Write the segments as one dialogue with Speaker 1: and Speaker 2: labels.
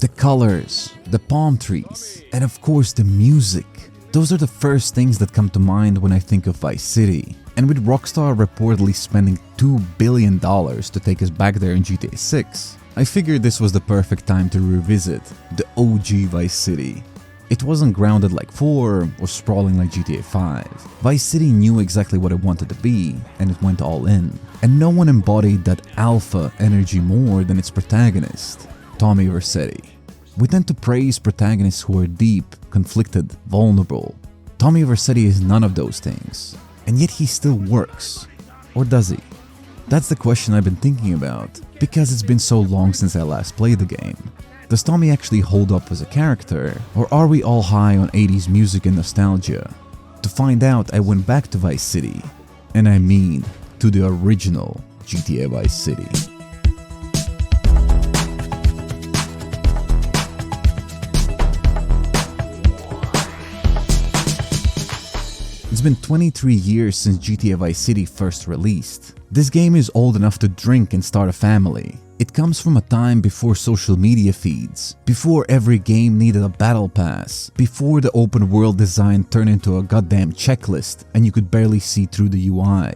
Speaker 1: The colors, the palm trees, and of course the music. Those are the first things that come to mind when I think of Vice City. And with Rockstar reportedly spending $2 billion to take us back there in GTA 6, I figured this was the perfect time to revisit the OG Vice City. It wasn't grounded like 4 or sprawling like GTA 5. Vice City knew exactly what it wanted to be, and it went all in. And no one embodied that alpha energy more than its protagonist, Tommy Vercetti. We tend to praise protagonists who are deep, conflicted, vulnerable. Tommy Vercetti is none of those things, and yet he still works. Or does he? That's the question I've been thinking about, because it's been so long since I last played the game. Does Tommy actually hold up as a character, or are we all high on 80s music and nostalgia? To find out, I went back to Vice City, and I mean to the original GTA Vice City. It's been 23 years since GTA Vice City first released. This game is old enough to drink and start a family. It comes from a time before social media feeds, before every game needed a battle pass, before the open world design turned into a goddamn checklist and you could barely see through the UI.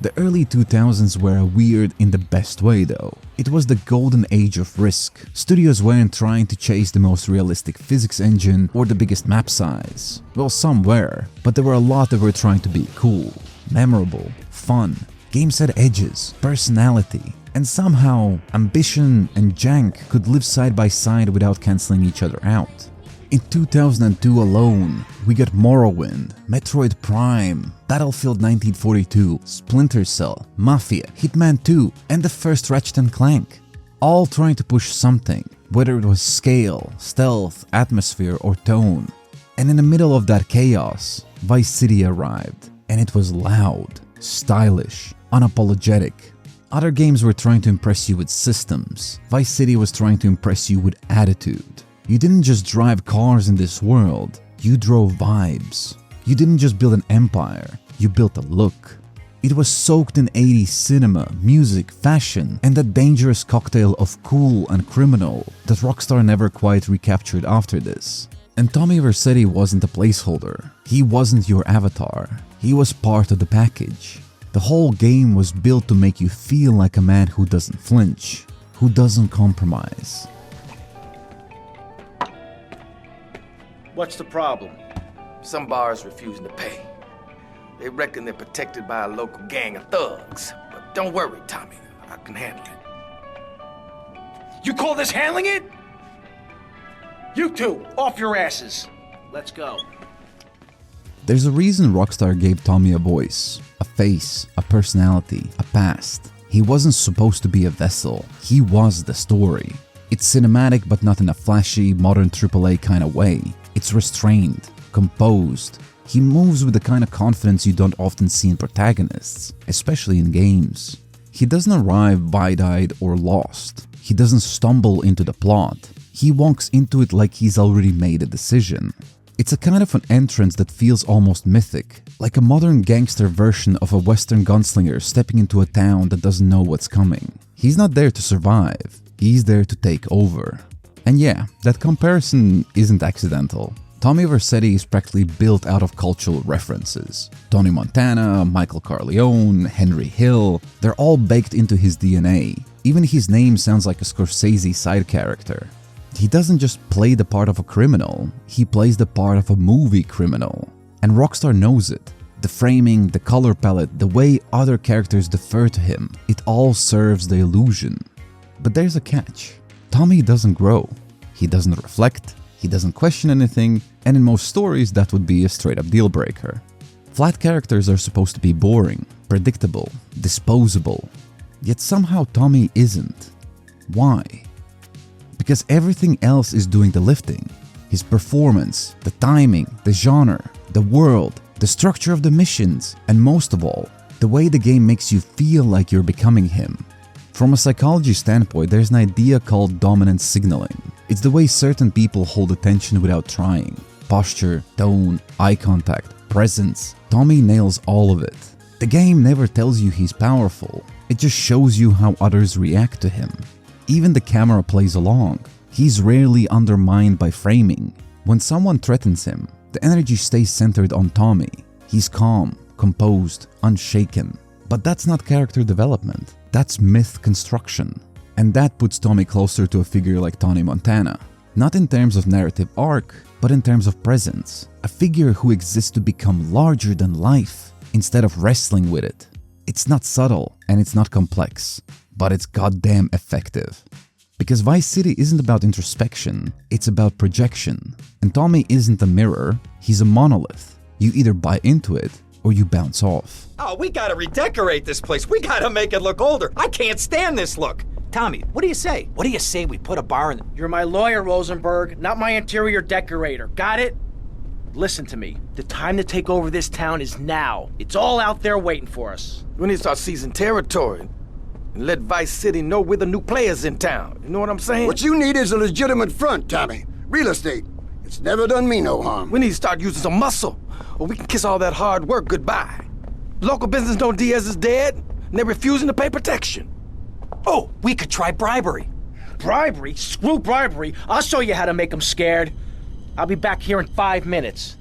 Speaker 1: The early 2000s were weird in the best way though. It was the golden age of risk. Studios weren't trying to chase the most realistic physics engine or the biggest map size. Well, some were, but there were a lot that were trying to be cool, memorable, fun. Games had edges, personality, and somehow ambition and jank could live side by side without cancelling each other out. In 2002 alone, we got Morrowind, Metroid Prime, Battlefield 1942, Splinter Cell, Mafia, Hitman 2, and the first Ratchet & Clank. All trying to push something, whether it was scale, stealth, atmosphere, or tone. And in the middle of that chaos, Vice City arrived, and it was loud, stylish, unapologetic. Other games were trying to impress you with systems. Vice City was trying to impress you with attitude. You didn't just drive cars in this world, you drove vibes. You didn't just build an empire, you built a look. It was soaked in 80s cinema, music, fashion, and that dangerous cocktail of cool and criminal that Rockstar never quite recaptured after this. And Tommy Vercetti wasn't a placeholder. He wasn't your avatar. He was part of the package. The whole game was built to make you feel like a man who doesn't flinch, who doesn't compromise.
Speaker 2: What's the problem? Some bars refusing to pay. They reckon they're protected by a local gang of thugs. But don't worry, Tommy. I can handle it.
Speaker 3: You call this handling it? You two, off your asses. Let's go.
Speaker 1: There's a reason Rockstar gave Tommy a voice, a face, a personality, a past. He wasn't supposed to be a vessel. He was the story. It's cinematic but not in a flashy, modern AAA kind of way. It's restrained, composed. He moves with the kind of confidence you don't often see in protagonists, especially in games. He doesn't arrive wide-eyed or lost. He doesn't stumble into the plot. He walks into it like he's already made a decision. It's a kind of an entrance that feels almost mythic, like a modern gangster version of a Western gunslinger stepping into a town that doesn't know what's coming. He's not there to survive, he's there to take over. And yeah, that comparison isn't accidental. Tommy Vercetti is practically built out of cultural references. Tony Montana, Michael Corleone, Henry Hill, they're all baked into his DNA. Even his name sounds like a Scorsese side character. He doesn't just play the part of a criminal, he plays the part of a movie criminal. And Rockstar knows it. The framing, the color palette, the way other characters defer to him, it all serves the illusion. But there's a catch. Tommy doesn't grow. He doesn't reflect, he doesn't question anything, and in most stories that would be a straight up deal breaker. Flat characters are supposed to be boring, predictable, disposable. Yet somehow Tommy isn't. Why? Because everything else is doing the lifting. His performance, the timing, the genre, the world, the structure of the missions, and most of all, the way the game makes you feel like you're becoming him. From a psychology standpoint, there's an idea called dominant signaling. It's the way certain people hold attention without trying. Posture, tone, eye contact, presence. Tommy nails all of it. The game never tells you he's powerful. It just shows you how others react to him. Even the camera plays along. He's rarely undermined by framing. When someone threatens him, the energy stays centered on Tommy. He's calm, composed, unshaken. But that's not character development. That's myth construction. And that puts Tommy closer to a figure like Tony Montana. Not in terms of narrative arc, but in terms of presence. A figure who exists to become larger than life, instead of wrestling with it. It's not subtle and it's not complex, but it's goddamn effective. Because Vice City isn't about introspection, it's about projection. And Tommy isn't a mirror, he's a monolith. You either buy into it or you bounce off.
Speaker 4: Oh, we gotta redecorate this place. We gotta make it look older. I can't stand this look. Tommy, what do you say? What do you say we put a bar in?
Speaker 3: You're my lawyer, Rosenberg, not my interior decorator. Got it? Listen to me. The time to take over this town is now. It's all out there waiting for us.
Speaker 2: We need to start seizing territory and let Vice City know we're the new players in town. You know what I'm saying?
Speaker 5: What you need is a legitimate front, Tommy. Real estate. It's never done me no harm.
Speaker 2: We need to start using some muscle, or we can kiss all that hard work goodbye. Local business know Diaz is dead, and they're refusing to pay protection.
Speaker 4: Oh, we could try bribery.
Speaker 3: Bribery? Screw bribery. I'll show you how to make them scared. I'll be back here in 5 minutes.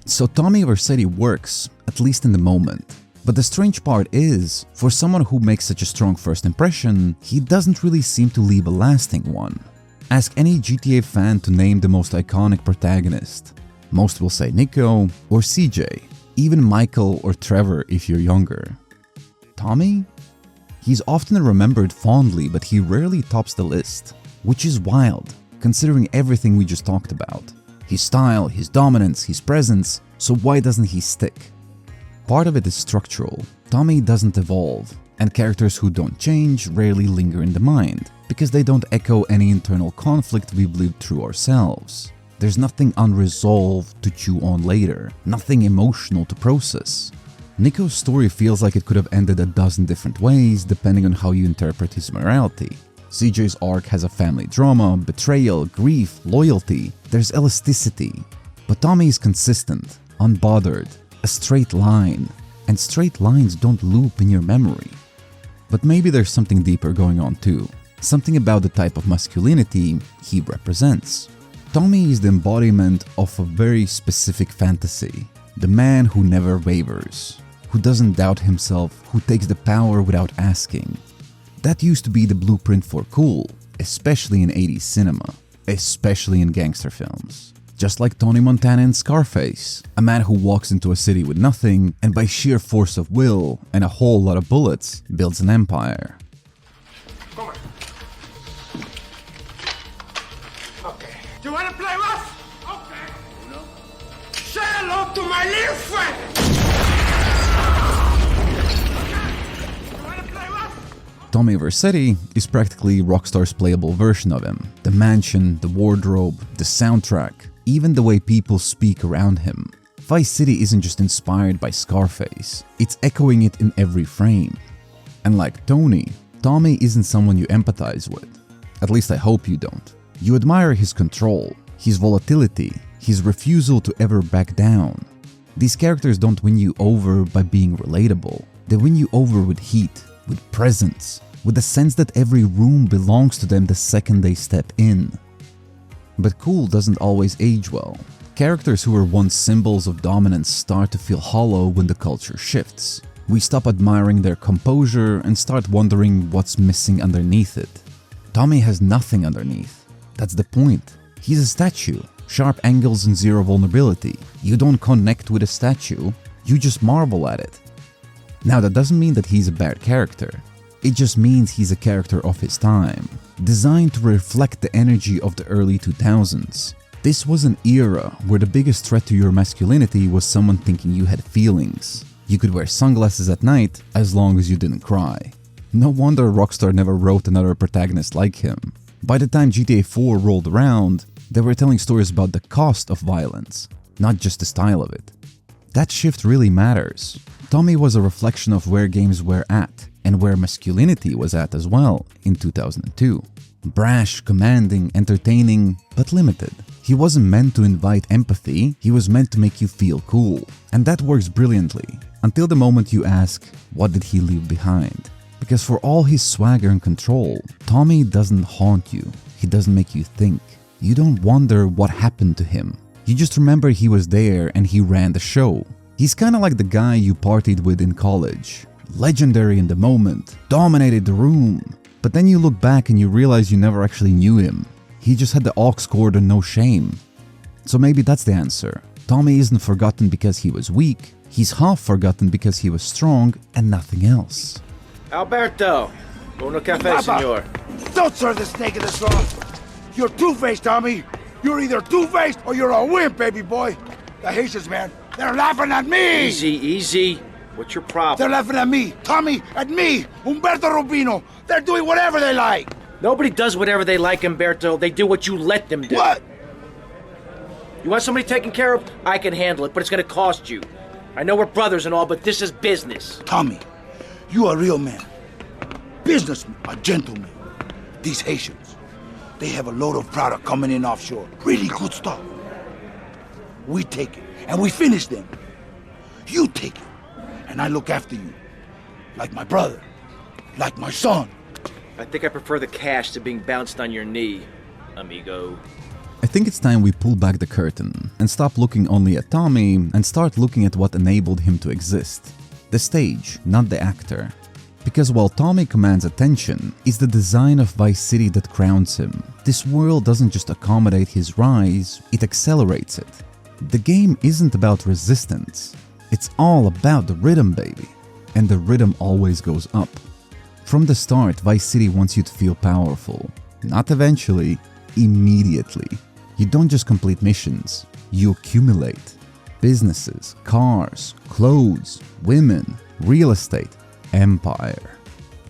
Speaker 1: So Tommy Vercetti works, at least in the moment. But the strange part is, for someone who makes such a strong first impression, he doesn't really seem to leave a lasting one. Ask any GTA fan to name the most iconic protagonist. Most will say Nico or CJ, even Michael or Trevor if you're younger. Tommy? He's often remembered fondly, but he rarely tops the list, which is wild, considering everything we just talked about. His style, his dominance, his presence, so why doesn't he stick? Part of it is structural. Tommy doesn't evolve, and characters who don't change rarely linger in the mind, because they don't echo any internal conflict we've lived through ourselves. There's nothing unresolved to chew on later, nothing emotional to process. Nico's story feels like it could have ended a dozen different ways depending on how you interpret his morality. CJ's arc has a family drama, betrayal, grief, loyalty. There's elasticity. But Tommy is consistent, unbothered, a straight line. And straight lines don't loop in your memory. But maybe there's something deeper going on too. Something about the type of masculinity he represents. Tommy is the embodiment of a very specific fantasy. The man who never wavers, who doesn't doubt himself, who takes the power without asking. That used to be the blueprint for cool, especially in 80s cinema, especially in gangster films. Just like Tony Montana in Scarface, a man who walks into a city with nothing and by sheer force of will and a whole lot of bullets builds an empire.
Speaker 6: Come on. Okay. Do you want to play rough? Okay. No. Say hello to my little friend.
Speaker 1: Tommy Vercetti is practically Rockstar's playable version of him. The mansion, the wardrobe, the soundtrack, even the way people speak around him. Vice City isn't just inspired by Scarface, it's echoing it in every frame. And like Tony, Tommy isn't someone you empathize with. At least I hope you don't. You admire his control, his volatility, his refusal to ever back down. These characters don't win you over by being relatable. They win you over with heat, with presence, with the sense that every room belongs to them the second they step in. But cool doesn't always age well. Characters who were once symbols of dominance start to feel hollow when the culture shifts. We stop admiring their composure and start wondering what's missing underneath it. Tommy has nothing underneath. That's the point. He's a statue, sharp angles and zero vulnerability. You don't connect with a statue, you just marvel at it. Now that doesn't mean that he's a bad character. It just means he's a character of his time, designed to reflect the energy of the early 2000s. This was an era where the biggest threat to your masculinity was someone thinking you had feelings. You could wear sunglasses at night as long as you didn't cry. No wonder Rockstar never wrote another protagonist like him. By the time GTA 4 rolled around, they were telling stories about the cost of violence, not just the style of it. That shift really matters. Tommy was a reflection of where games were at, and where masculinity was at as well in 2002. Brash, commanding, entertaining, but limited. He wasn't meant to invite empathy, he was meant to make you feel cool. And that works brilliantly, until the moment you ask, what did he leave behind? Because for all his swagger and control, Tommy doesn't haunt you. He doesn't make you think. You don't wonder what happened to him. You just remember he was there and he ran the show. He's kinda like the guy you partied with in college. Legendary in the moment, dominated the room. But then you look back and you realize you never actually knew him. He just had the aux cord and no shame. So maybe that's the answer. Tommy isn't forgotten because he was weak. He's half forgotten because he was strong and nothing else.
Speaker 3: Alberto, uno café, senor.
Speaker 6: Don't serve the snake in the sauce. You're two-faced, Tommy. You're either two-faced or you're a wimp, baby boy. The Haitians, man, they're laughing at me.
Speaker 3: Easy, easy. What's your problem?
Speaker 6: They're laughing at me, Tommy, at me, Umberto Rubino. They're doing whatever they like.
Speaker 3: Nobody does whatever they like, Umberto. They do what you let them do.
Speaker 6: What?
Speaker 3: You want somebody taken care of? I can handle it, but it's gonna cost you. I know we're brothers and all, but this is business.
Speaker 6: Tommy, you a real man. Businessman, a gentleman. These Haitians, they have a load of product coming in offshore. Really good stuff. We take it, and we finish them. You take it, and I look after you. Like my brother, like my son.
Speaker 3: I think I prefer the cash to being bounced on your knee, amigo.
Speaker 1: I think it's time we pull back the curtain and stop looking only at Tommy and start looking at what enabled him to exist. The stage, not the actor. Because while Tommy commands attention, it's the design of Vice City that crowns him. This world doesn't just accommodate his rise, it accelerates it. The game isn't about resistance, it's all about the rhythm, baby. And the rhythm always goes up. From the start, Vice City wants you to feel powerful. Not eventually, immediately. You don't just complete missions, you accumulate. Businesses, cars, clothes, women, real estate, empire.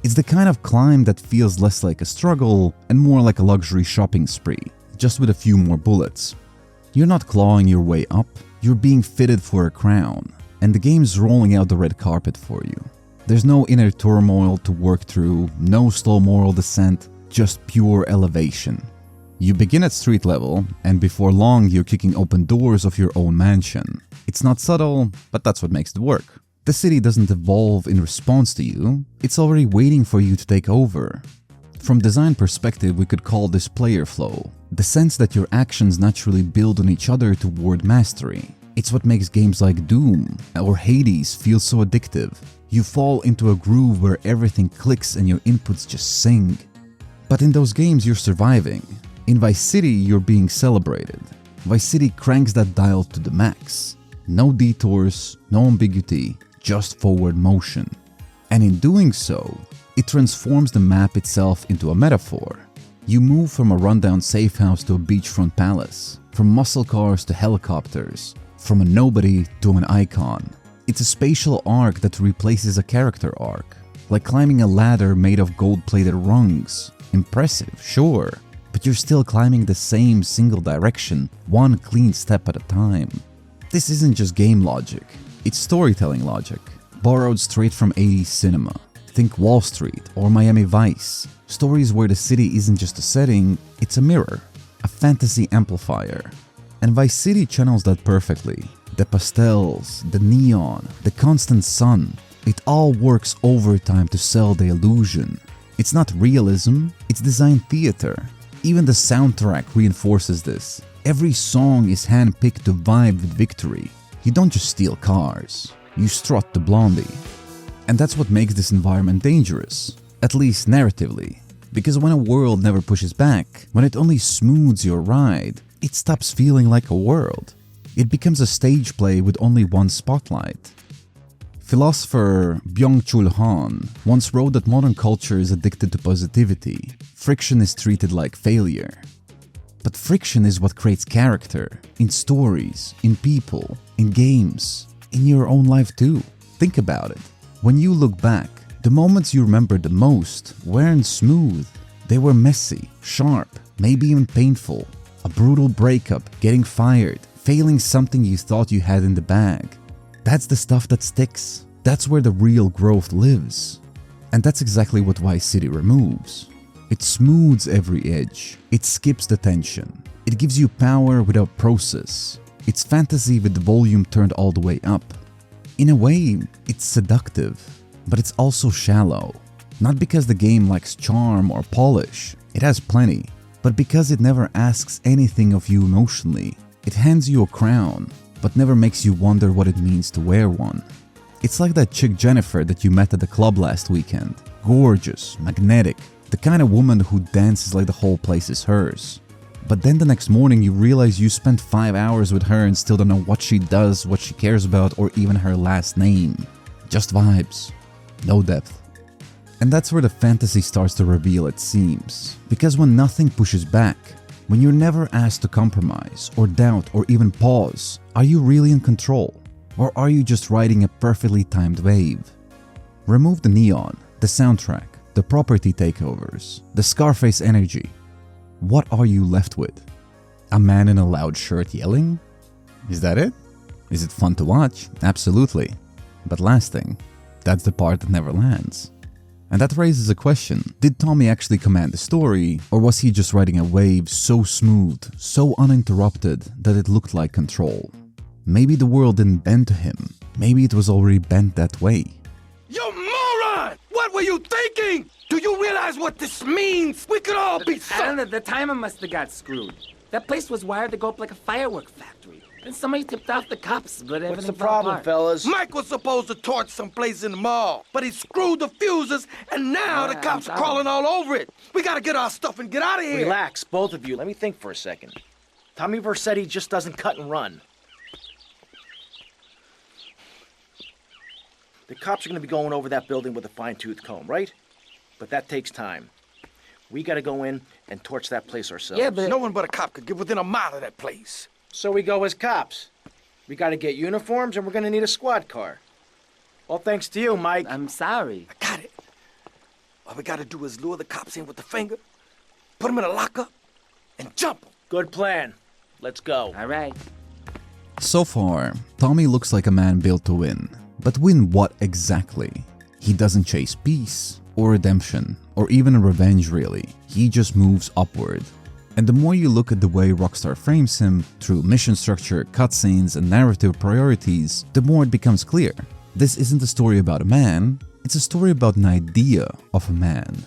Speaker 1: It's the kind of climb that feels less like a struggle and more like a luxury shopping spree, just with a few more bullets. You're not clawing your way up, you're being fitted for a crown, and the game's rolling out the red carpet for you. There's no inner turmoil to work through, no slow moral descent, just pure elevation. You begin at street level, and before long you're kicking open doors of your own mansion. It's not subtle, but that's what makes it work. The city doesn't evolve in response to you, it's already waiting for you to take over. From design perspective, we could call this player flow, the sense that your actions naturally build on each other toward mastery. It's what makes games like Doom or Hades feel so addictive. You fall into a groove where everything clicks and your inputs just sing. But in those games you're surviving. In Vice City, you're being celebrated. Vice City cranks that dial to the max. No detours, no ambiguity, just forward motion. And in doing so, it transforms the map itself into a metaphor. You move from a rundown safe house to a beachfront palace, from muscle cars to helicopters, from a nobody to an icon. It's a spatial arc that replaces a character arc, like climbing a ladder made of gold-plated rungs. Impressive, sure, but you're still climbing the same single direction, one clean step at a time. This isn't just game logic, it's storytelling logic, borrowed straight from 80s cinema. Think Wall Street or Miami Vice, stories where the city isn't just a setting, it's a mirror, a fantasy amplifier. And Vice City channels that perfectly. The pastels, the neon, the constant sun, it all works overtime to sell the illusion. It's not realism, it's design theater. Even the soundtrack reinforces this. Every song is handpicked to vibe with victory. You don't just steal cars, you strut to Blondie. And that's what makes this environment dangerous, at least narratively. Because when a world never pushes back, when it only smooths your ride, it stops feeling like a world. It becomes a stage play with only one spotlight. Philosopher Byung-Chul Han once wrote that modern culture is addicted to positivity. Friction is treated like failure. But friction is what creates character, in stories, in people, in games, in your own life too. Think about it. When you look back, the moments you remember the most weren't smooth. They were messy, sharp, maybe even painful. A brutal breakup, getting fired, failing something you thought you had in the bag. That's the stuff that sticks. That's where the real growth lives. And that's exactly what Vice City removes. It smooths every edge. It skips the tension. It gives you power without process. It's fantasy with the volume turned all the way up. In a way, it's seductive, but it's also shallow. Not because the game lacks charm or polish, it has plenty, but because it never asks anything of you emotionally. It hands you a crown, but never makes you wonder what it means to wear one. It's like that chick Jennifer that you met at the club last weekend. Gorgeous, magnetic, the kind of woman who dances like the whole place is hers. But then the next morning you realize you spent 5 hours with her and still don't know what she does, what she cares about, or even her last name. Just vibes. No depth. And that's where the fantasy starts to reveal, it seems. Because when nothing pushes back, when you're never asked to compromise, or doubt, or even pause, are you really in control? Or are you just riding a perfectly timed wave? Remove the neon, the soundtrack, the property takeovers, the Scarface energy. What are you left with? A man in a loud shirt yelling? Is that it? Is it fun to watch? Absolutely. But lasting? That's the part that never lands. And that raises a question. Did Tommy actually command the story, or was he just riding a wave so smooth, so uninterrupted that it looked like control? Maybe the world didn't bend to him. Maybe it was already bent that way.
Speaker 2: You moron! What were you thinking? Do you realize what this means? We could all be
Speaker 7: I don't know, the timer must have got screwed. That place was wired to go up like a firework factory. And somebody tipped off the cops, but everything
Speaker 3: What's the
Speaker 7: fell
Speaker 3: problem,
Speaker 7: apart.
Speaker 3: fellas?
Speaker 2: Mike was supposed to torch someplace in the mall, but he screwed the fuses, and now the cops are crawling all over it. We gotta get our stuff and get out of here.
Speaker 3: Relax, both of you. Let me think for a second. Tommy Vercetti just doesn't cut and run. The cops are going to be going over that building with a fine-tooth comb, right? But that takes time. We got to go in and torch that place ourselves.
Speaker 7: Yeah, but...
Speaker 2: No one but a cop could get within a mile of that place.
Speaker 3: So we go as cops. We got to get uniforms, and we're going to need a squad car. All thanks to you, Mike.
Speaker 7: I'm sorry.
Speaker 2: I got it. All we gotta do is lure the cops in with the finger, put them in a lockup, and jump them.
Speaker 3: Good plan. Let's go.
Speaker 7: All right.
Speaker 1: So far, Tommy looks like a man built to win. But win what exactly? He doesn't chase peace, or redemption, or even revenge really. He just moves upward. And the more you look at the way Rockstar frames him, through mission structure, cutscenes, and narrative priorities, the more it becomes clear. This isn't a story about a man, it's a story about an idea of a man.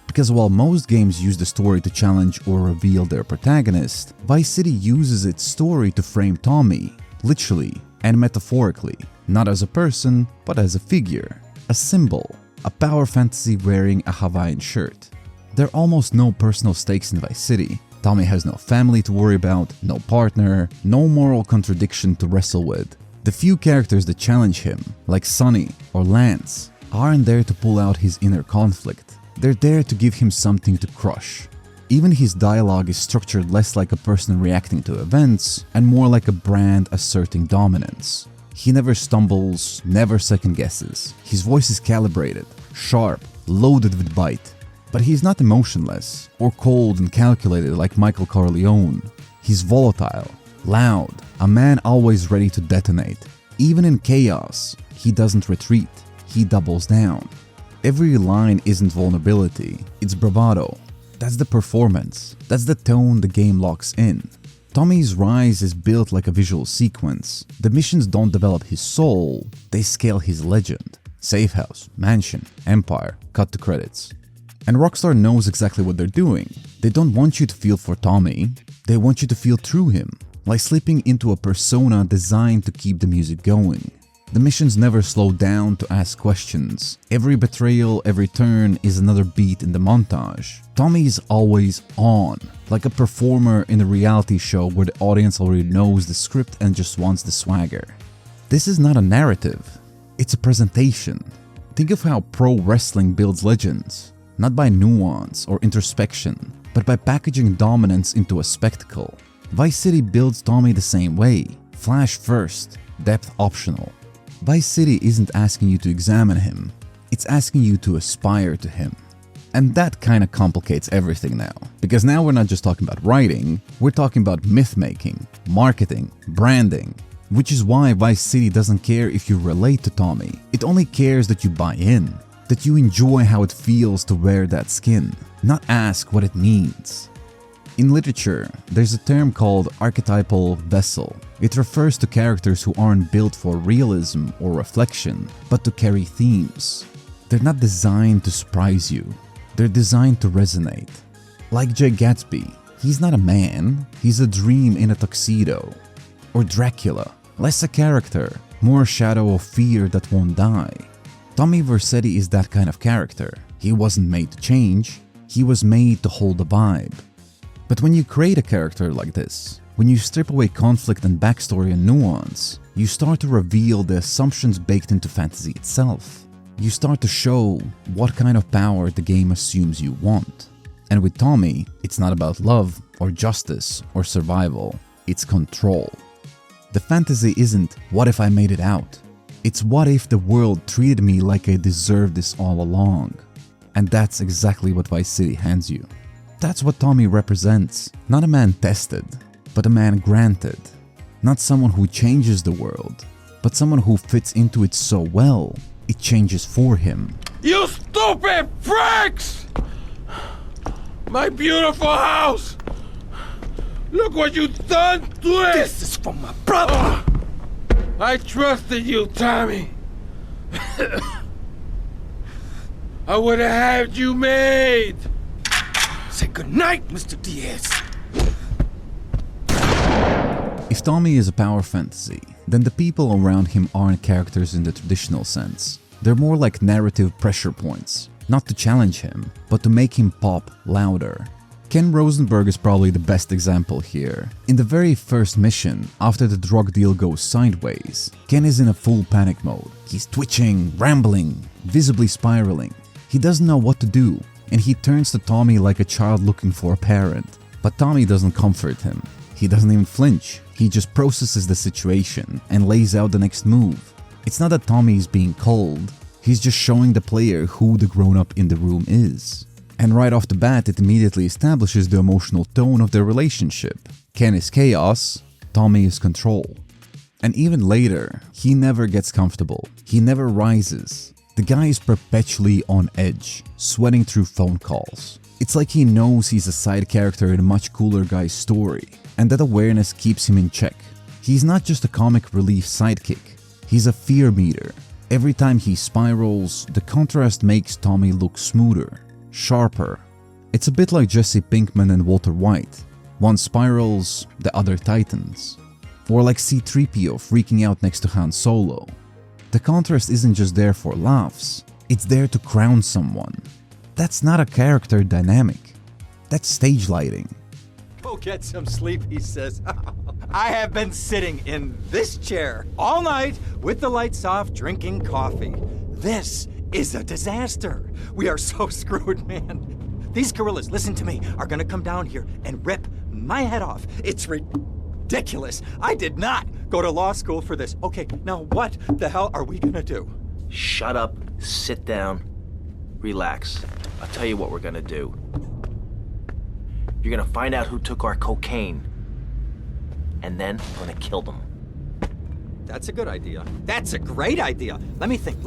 Speaker 1: Because while most games use the story to challenge or reveal their protagonist, Vice City uses its story to frame Tommy, literally and metaphorically, not as a person, but as a figure, a symbol, a power fantasy wearing a Hawaiian shirt. There are almost no personal stakes in Vice City. Tommy has no family to worry about, no partner, no moral contradiction to wrestle with. The few characters that challenge him, like Sonny or Lance, aren't there to pull out his inner conflict. They're there to give him something to crush. Even his dialogue is structured less like a person reacting to events and more like a brand asserting dominance. He never stumbles, never second guesses. His voice is calibrated, sharp, loaded with bite. But he's not emotionless or cold and calculated like Michael Corleone. He's volatile, loud, a man always ready to detonate. Even in chaos, he doesn't retreat, he doubles down. Every line isn't vulnerability, it's bravado. That's the performance, that's the tone the game locks in. Tommy's rise is built like a visual sequence. The missions don't develop his soul, they scale his legend. Safe house, mansion, empire, cut to credits. And Rockstar knows exactly what they're doing. They don't want you to feel for Tommy, they want you to feel through him, like slipping into a persona designed to keep the music going. The missions never slow down to ask questions. Every betrayal, every turn is another beat in the montage. Tommy is always on, like a performer in a reality show where the audience already knows the script and just wants the swagger. This is not a narrative, it's a presentation. Think of how pro wrestling builds legends, not by nuance or introspection, but by packaging dominance into a spectacle. Vice City builds Tommy the same way, flash first, depth optional. Vice City isn't asking you to examine him, it's asking you to aspire to him. And that kinda complicates everything now, because now we're not just talking about writing, we're talking about myth-making, marketing, branding, which is why Vice City doesn't care if you relate to Tommy, it only cares that you buy in, that you enjoy how it feels to wear that skin, not ask what it means. In literature, there's a term called archetypal vessel. It refers to characters who aren't built for realism or reflection, but to carry themes. They're not designed to surprise you. They're designed to resonate. Like Jay Gatsby, he's not a man, he's a dream in a tuxedo. Or Dracula, less a character, more a shadow of fear that won't die. Tommy Vercetti is that kind of character. He wasn't made to change, he was made to hold the vibe. But when you create a character like this, when you strip away conflict and backstory and nuance, you start to reveal the assumptions baked into fantasy itself. You start to show what kind of power the game assumes you want. And with Tommy, it's not about love or justice or survival, it's control. The fantasy isn't, what if I made it out? It's what if the world treated me like I deserved this all along? And that's exactly what Vice City hands you. That's what Tommy represents. Not a man tested, but a man granted. Not someone who changes the world, but someone who fits into it so well, it changes for him.
Speaker 8: You stupid freaks! My beautiful house! Look what you've done to it!
Speaker 2: This is for my brother!
Speaker 8: I trusted you, Tommy. I would have had you made.
Speaker 2: Say goodnight, Mr. Diaz.
Speaker 1: If Tommy is a power fantasy, then the people around him aren't characters in the traditional sense. They're more like narrative pressure points, not to challenge him, but to make him pop louder. Ken Rosenberg is probably the best example here. In the very first mission, after the drug deal goes sideways, Ken is in a full panic mode. He's twitching, rambling, visibly spiraling. He doesn't know what to do, and he turns to Tommy like a child looking for a parent. But Tommy doesn't comfort him. He doesn't even flinch. He just processes the situation and lays out the next move. It's not that Tommy is being cold, he's just showing the player who the grown-up in the room is. And right off the bat, it immediately establishes the emotional tone of their relationship. Ken is chaos, Tommy is control. And even later, he never gets comfortable. He never rises. The guy is perpetually on edge, sweating through phone calls. It's like he knows he's a side character in a much cooler guy's story, and that awareness keeps him in check. He's not just a comic relief sidekick, he's a fear meter. Every time he spirals, the contrast makes Tommy look smoother, sharper. It's a bit like Jesse Pinkman and Walter White. One spirals, the other tightens. Or like C-3PO freaking out next to Han Solo. The contrast isn't just there for laughs, it's there to crown someone. That's not a character dynamic. That's stage lighting.
Speaker 4: Go get some sleep, he says. I have been sitting in this chair all night with the lights off, drinking coffee. This is a disaster. We are so screwed, man. These gorillas, listen to me, are gonna come down here and rip my head off. It's ridiculous. I did not go to law school for this. Okay, now what the hell are we gonna do?
Speaker 3: Shut up, sit down, relax. I'll tell you what we're gonna do. You're gonna find out who took our cocaine, and then we're gonna kill them.
Speaker 4: That's a good idea. That's a great idea. Let me think.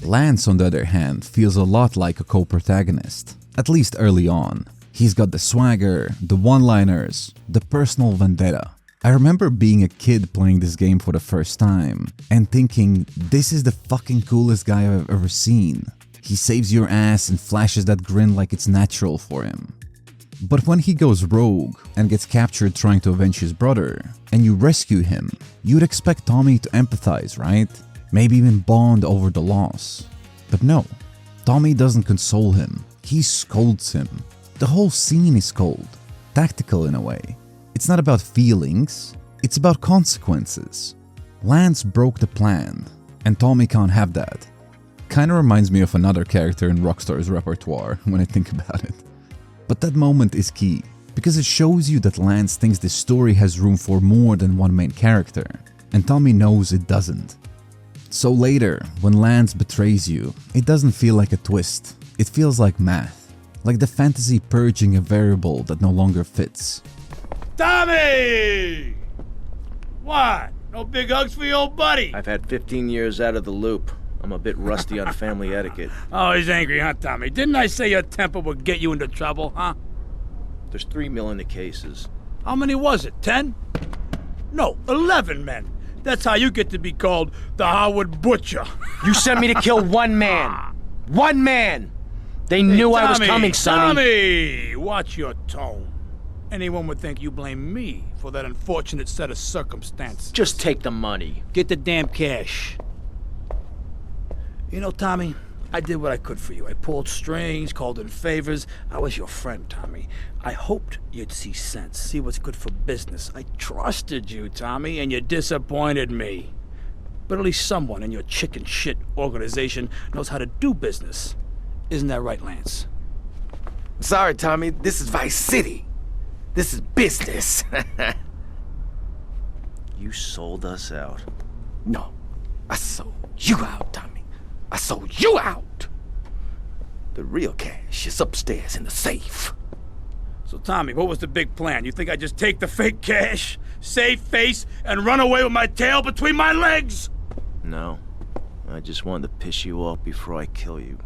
Speaker 1: Lance, on the other hand, feels a lot like a co-protagonist, at least early on. He's got the swagger, the one-liners, the personal vendetta. I remember being a kid playing this game for the first time and thinking, this is the fucking coolest guy I've ever seen. He saves your ass and flashes that grin like it's natural for him. But when he goes rogue and gets captured trying to avenge his brother, and you rescue him, you'd expect Tommy to empathize, right? Maybe even bond over the loss. But no, Tommy doesn't console him, he scolds him. The whole scene is cold, tactical in a way. It's not about feelings, it's about consequences. Lance broke the plan, and Tommy can't have that. Kinda reminds me of another character in Rockstar's repertoire when I think about it. But that moment is key, because it shows you that Lance thinks this story has room for more than one main character, and Tommy knows it doesn't. So later, when Lance betrays you, it doesn't feel like a twist, it feels like math, like the fantasy purging a variable that no longer fits.
Speaker 8: Tommy! What? No big hugs for your old buddy?
Speaker 3: I've had 15 years out of the loop. I'm a bit rusty on family etiquette.
Speaker 8: Oh, he's angry, huh, Tommy? Didn't I say your temper would get you into trouble, huh?
Speaker 3: There's 3 mil in the cases.
Speaker 8: How many was it, 10? No, 11 men. That's how you get to be called the Howard Butcher.
Speaker 3: You sent me to kill one man. One man! They knew I was coming, Sonny.
Speaker 8: Tommy! Watch your tone. Anyone would think you blame me for that unfortunate set of circumstances.
Speaker 3: Just take the money.
Speaker 8: Get the damn cash. You know, Tommy, I did what I could for you. I pulled strings, called in favors. I was your friend, Tommy. I hoped you'd see sense, see what's good for business. I trusted you, Tommy, and you disappointed me. But at least someone in your chicken shit organization knows how to do business. Isn't that right, Lance?
Speaker 2: Sorry, Tommy, this is Vice City. This is business.
Speaker 3: You sold us out.
Speaker 2: No, I sold you out, Tommy. I sold you out. The real cash is upstairs in the safe.
Speaker 8: So, Tommy, what was the big plan? You think I just take the fake cash, save face, and run away with my tail between my legs?
Speaker 9: No. I just wanted to piss you off before I kill you.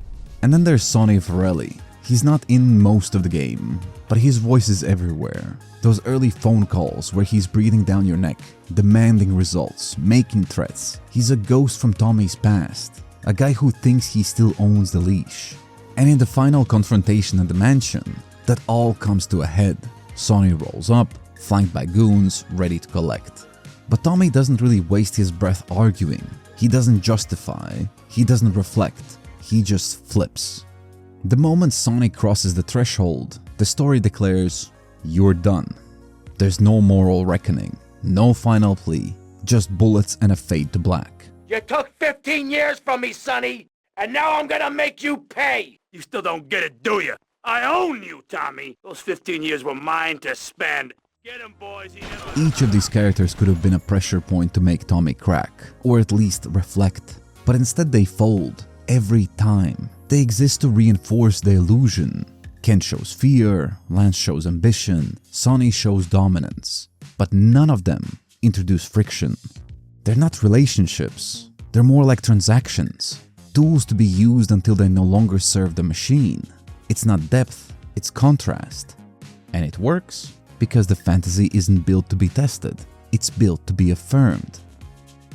Speaker 1: And then there's Sonny Vercetti. He's not in most of the game, but his voice is everywhere. Those early phone calls where he's breathing down your neck, demanding results, making threats. He's a ghost from Tommy's past, a guy who thinks he still owns the leash. And in the final confrontation at the mansion, that all comes to a head. Sonny rolls up, flanked by goons, ready to collect. But Tommy doesn't really waste his breath arguing. He doesn't justify, he doesn't reflect, he just flips. The moment Sonny crosses the threshold, the story declares, you're done. There's no moral reckoning, no final plea, just bullets and a fade to black.
Speaker 7: You took 15 years from me, Sonny, and now I'm gonna make you pay!
Speaker 8: You still don't get it, do you? I own you, Tommy. Those 15 years were mine to spend. Get him, boys.
Speaker 1: Each of these characters could have been a pressure point to make Tommy crack, or at least reflect. But instead they fold, every time. They exist to reinforce the illusion. Ken shows fear, Lance shows ambition, Sonny shows dominance. But none of them introduce friction. They're not relationships, they're more like transactions. Tools to be used until they no longer serve the machine. It's not depth, it's contrast. And it works because the fantasy isn't built to be tested, it's built to be affirmed.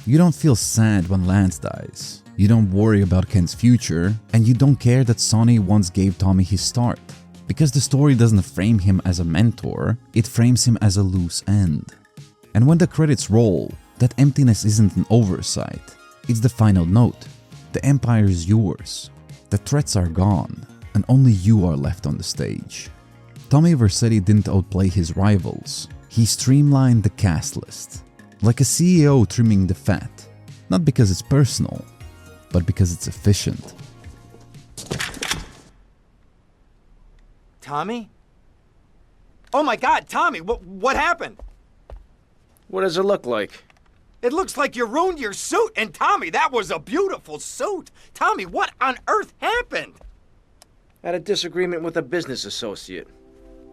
Speaker 1: You don't feel sad when Lance dies. You don't worry about Ken's future, and you don't care that Sonny once gave Tommy his start. Because the story doesn't frame him as a mentor, it frames him as a loose end. And when the credits roll, that emptiness isn't an oversight, it's the final note. The empire is yours. The threats are gone, and only you are left on the stage. Tommy Vercetti didn't outplay his rivals. He streamlined the cast list, like a CEO trimming the fat, not because it's personal, but because it's efficient.
Speaker 4: Tommy? Oh my God, Tommy, what happened?
Speaker 3: What does it look like?
Speaker 4: It looks like you ruined your suit, and Tommy, that was a beautiful suit. Tommy, what on earth happened?
Speaker 3: Had a disagreement with a business associate.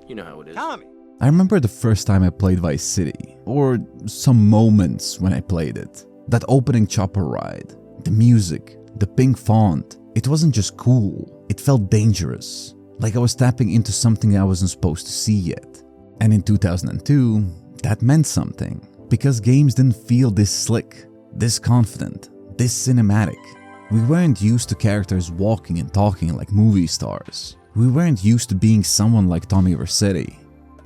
Speaker 3: You know how it is.
Speaker 4: Tommy.
Speaker 1: I remember the first time I played Vice City, or some moments when I played it. That opening chopper ride, the music, the pink font, it wasn't just cool, it felt dangerous. Like I was tapping into something I wasn't supposed to see yet. And in 2002, that meant something. Because games didn't feel this slick, this confident, this cinematic. We weren't used to characters walking and talking like movie stars. We weren't used to being someone like Tommy Vercetti.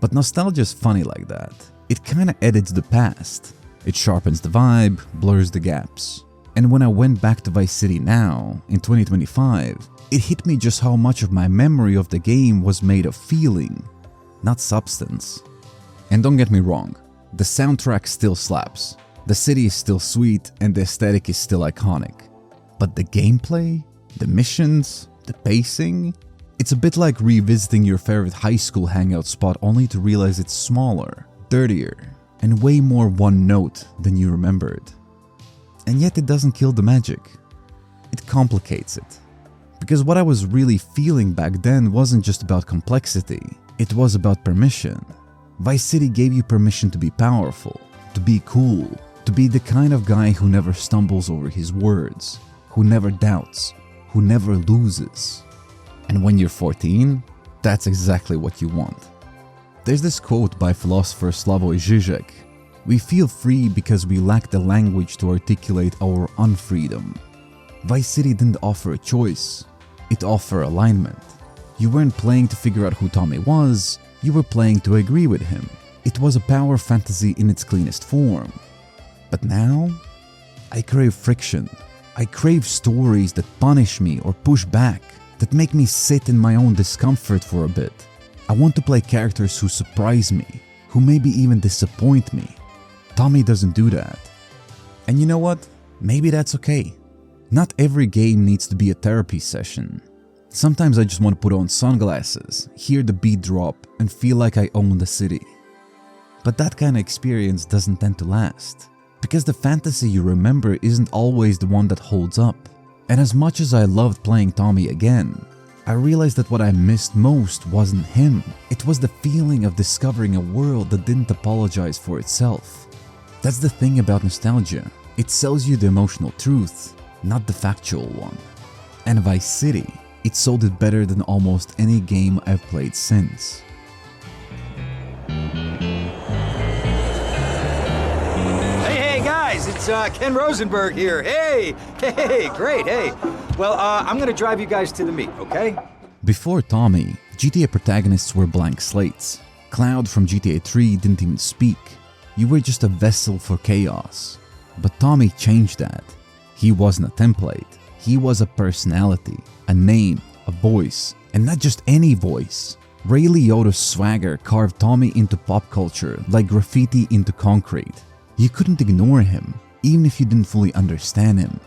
Speaker 1: But nostalgia's funny like that. It kinda edits the past. It sharpens the vibe, blurs the gaps. And when I went back to Vice City now, in 2025, it hit me just how much of my memory of the game was made of feeling, not substance. And don't get me wrong, the soundtrack still slaps, the city is still sweet, and the aesthetic is still iconic. But the gameplay, the missions, the pacing, it's a bit like revisiting your favorite high school hangout spot only to realize it's smaller, dirtier, and way more one note than you remembered. And yet it doesn't kill the magic. It complicates it. Because what I was really feeling back then wasn't just about complexity, it was about permission. Vice City gave you permission to be powerful, to be cool, to be the kind of guy who never stumbles over his words, who never doubts, who never loses. And when you're 14, that's exactly what you want. There's this quote by philosopher Slavoj Žižek: "We feel free because we lack the language to articulate our unfreedom." Vice City didn't offer a choice, it off for alignment. You weren't playing to figure out who Tommy was, you were playing to agree with him. It was a power fantasy in its cleanest form. But now, I crave friction. I crave stories that punish me or push back, that make me sit in my own discomfort for a bit. I want to play characters who surprise me, who maybe even disappoint me. Tommy doesn't do that. And you know what? Maybe that's okay. Not every game needs to be a therapy session. Sometimes I just want to put on sunglasses, hear the beat drop, and feel like I own the city. But that kind of experience doesn't tend to last, because the fantasy you remember isn't always the one that holds up. And as much as I loved playing Tommy again, I realized that what I missed most wasn't him. It was the feeling of discovering a world that didn't apologize for itself. That's the thing about nostalgia. It sells you the emotional truth, not the factual one. And Vice City, it sold it better than almost any game I've played since.
Speaker 4: Hey guys, it's Ken Rosenberg here. Hey, great, hey. Well, I'm gonna drive you guys to the meet, okay?
Speaker 1: Before Tommy, GTA protagonists were blank slates. Cloud from GTA 3 didn't even speak. You were just a vessel for chaos. But Tommy changed that. He wasn't a template. He was a personality, a name, a voice, and not just any voice. Ray Liotta's swagger carved Tommy into pop culture like graffiti into concrete. You couldn't ignore him, even if you didn't fully understand him.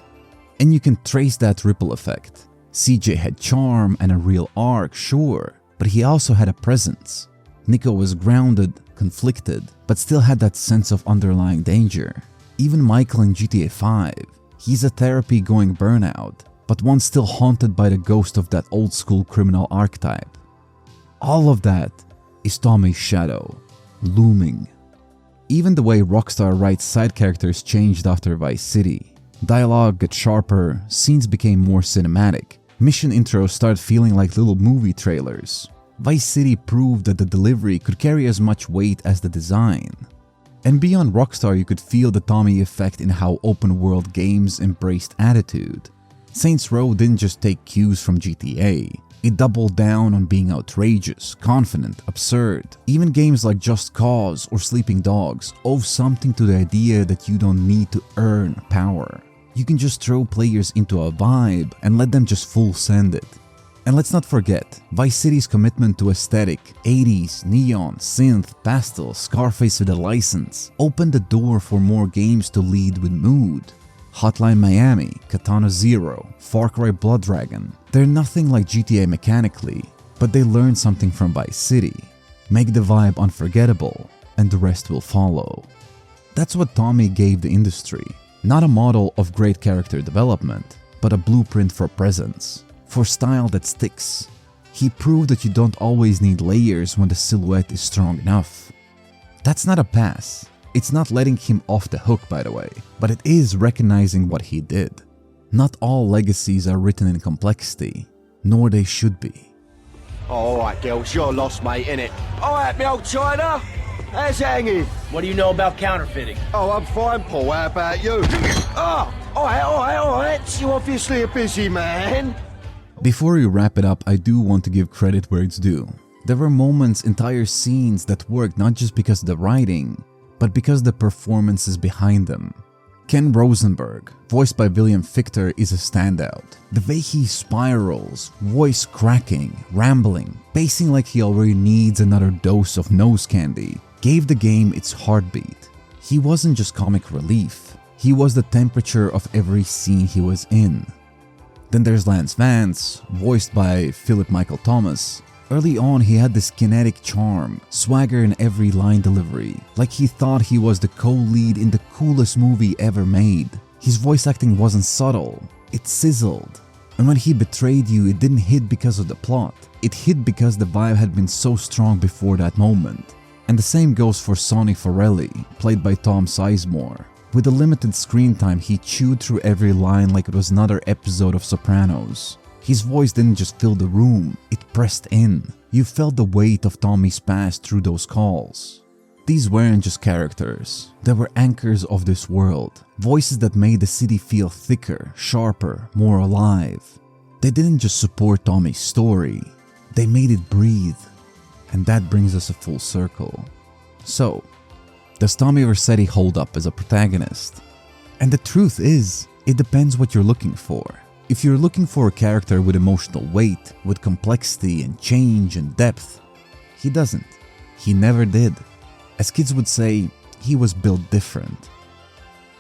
Speaker 1: And you can trace that ripple effect. CJ had charm and a real arc, sure, but he also had a presence. Nico was grounded, conflicted, but still had that sense of underlying danger. Even Michael in GTA 5, he's a therapy-going burnout, but one still haunted by the ghost of that old-school criminal archetype. All of that is Tommy's shadow, looming. Even the way Rockstar writes side characters changed after Vice City. Dialogue got sharper, scenes became more cinematic, mission intros started feeling like little movie trailers. Vice City proved that the delivery could carry as much weight as the design. And beyond Rockstar, you could feel the Tommy effect in how open-world games embraced attitude. Saints Row didn't just take cues from GTA. It doubled down on being outrageous, confident, absurd. Even games like Just Cause or Sleeping Dogs owe something to the idea that you don't need to earn power. You can just throw players into a vibe and let them just full send it. And let's not forget, Vice City's commitment to aesthetic, 80s, neon, synth, pastel, Scarface with a license, opened the door for more games to lead with mood. Hotline Miami, Katana Zero, Far Cry Blood Dragon, they're nothing like GTA mechanically, but they learned something from Vice City. Make the vibe unforgettable, and the rest will follow. That's what Tommy gave the industry. Not a model of great character development, but a blueprint for presence. For style that sticks. He proved that you don't always need layers when the silhouette is strong enough. That's not a pass. It's not letting him off the hook, by the way, but it is recognizing what he did. Not all legacies are written in complexity, nor they should be.
Speaker 10: Alright girls, you're lost mate, innit? Alright me old China, how's hanging?
Speaker 3: What do you know about counterfeiting?
Speaker 10: Oh, I'm fine Paul, how about you? Oh, alright, you obviously a busy man.
Speaker 1: Before we wrap it up, I do want to give credit where it's due. There were moments, entire scenes that worked not just because of the writing, but because the performances behind them. Ken Rosenberg, voiced by William Fichtner, is a standout. The way he spirals, voice cracking, rambling, pacing like he already needs another dose of nose candy, gave the game its heartbeat. He wasn't just comic relief, he was the temperature of every scene he was in. Then there's Lance Vance, voiced by Philip Michael Thomas. Early on, he had this kinetic charm, swagger in every line delivery, like he thought he was the co-lead in the coolest movie ever made. His voice acting wasn't subtle, it sizzled. And when he betrayed you, it didn't hit because of the plot, it hit because the vibe had been so strong before that moment. And the same goes for Sonny Forelli, played by Tom Sizemore. With a limited screen time, he chewed through every line like it was another episode of Sopranos. His voice didn't just fill the room, it pressed in. You felt the weight of Tommy's past through those calls. These weren't just characters, they were anchors of this world. Voices that made the city feel thicker, sharper, more alive. They didn't just support Tommy's story, they made it breathe. And that brings us a full circle. So, does Tommy Vercetti hold up as a protagonist? And the truth is, it depends what you're looking for. If you're looking for a character with emotional weight, with complexity and change and depth, he doesn't. He never did. As kids would say, he was built different.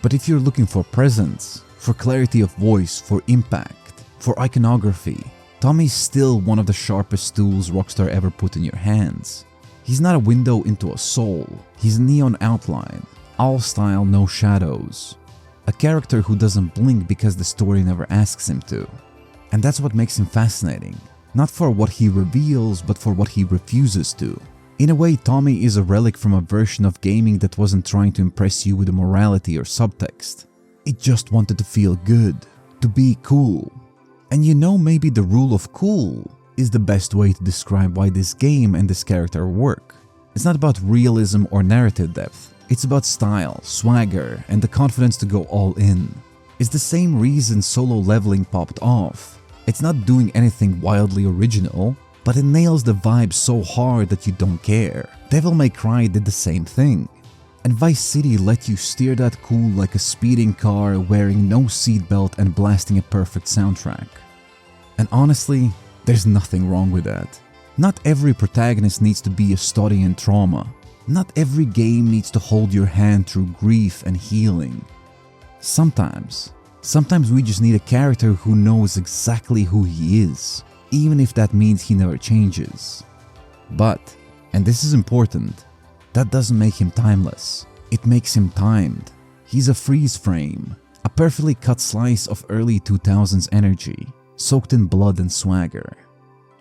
Speaker 1: But if you're looking for presence, for clarity of voice, for impact, for iconography, Tommy's still one of the sharpest tools Rockstar ever put in your hands. He's not a window into a soul, he's neon outline, all style, no shadows. A character who doesn't blink because the story never asks him to. And that's what makes him fascinating, not for what he reveals, but for what he refuses to. In a way, Tommy is a relic from a version of gaming that wasn't trying to impress you with a morality or subtext. It just wanted to feel good, to be cool. And you know, maybe the rule of cool is the best way to describe why this game and this character work. It's not about realism or narrative depth. It's about style, swagger, and the confidence to go all in. It's the same reason solo leveling popped off. It's not doing anything wildly original, but it nails the vibe so hard that you don't care. Devil May Cry did the same thing. And Vice City let you steer that cool like a speeding car wearing no seatbelt and blasting a perfect soundtrack. And honestly, there's nothing wrong with that. Not every protagonist needs to be a study in trauma. Not every game needs to hold your hand through grief and healing. Sometimes we just need a character who knows exactly who he is, even if that means he never changes. But, and this is important, that doesn't make him timeless. It makes him timed. He's a freeze frame, a perfectly cut slice of early 2000s energy, soaked in blood and swagger.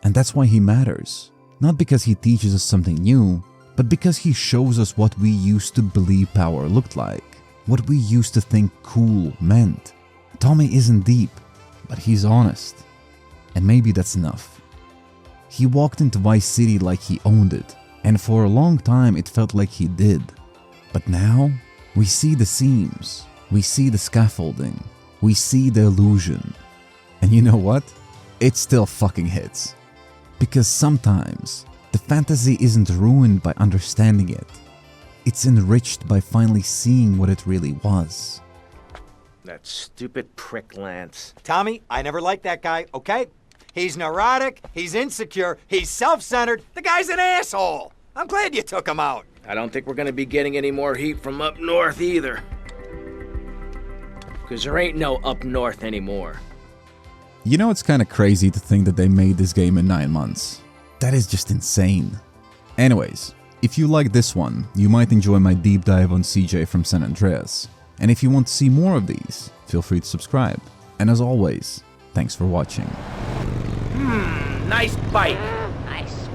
Speaker 1: And that's why he matters. Not because he teaches us something new, but because he shows us what we used to believe power looked like, what we used to think cool meant. Tommy isn't deep, but he's honest. And maybe that's enough. He walked into Vice City like he owned it, and for a long time it felt like he did. But now, we see the seams, we see the scaffolding, we see the illusion. And you know what? It still fucking hits. Because sometimes, the fantasy isn't ruined by understanding it. It's enriched by finally seeing what it really was.
Speaker 3: That stupid prick Lance.
Speaker 4: Tommy, I never liked that guy, okay? He's neurotic, he's insecure, he's self-centered, the guy's an asshole. I'm glad you took him out.
Speaker 3: I don't think we're gonna be getting any more heat from up north either. Because there ain't no up north anymore.
Speaker 1: You know, it's kinda crazy to think that they made this game in 9 months. That is just insane. Anyways, if you like this one, you might enjoy my deep dive on CJ from San Andreas. And if you want to see more of these, feel free to subscribe. And as always, thanks for watching.
Speaker 3: Nice bite.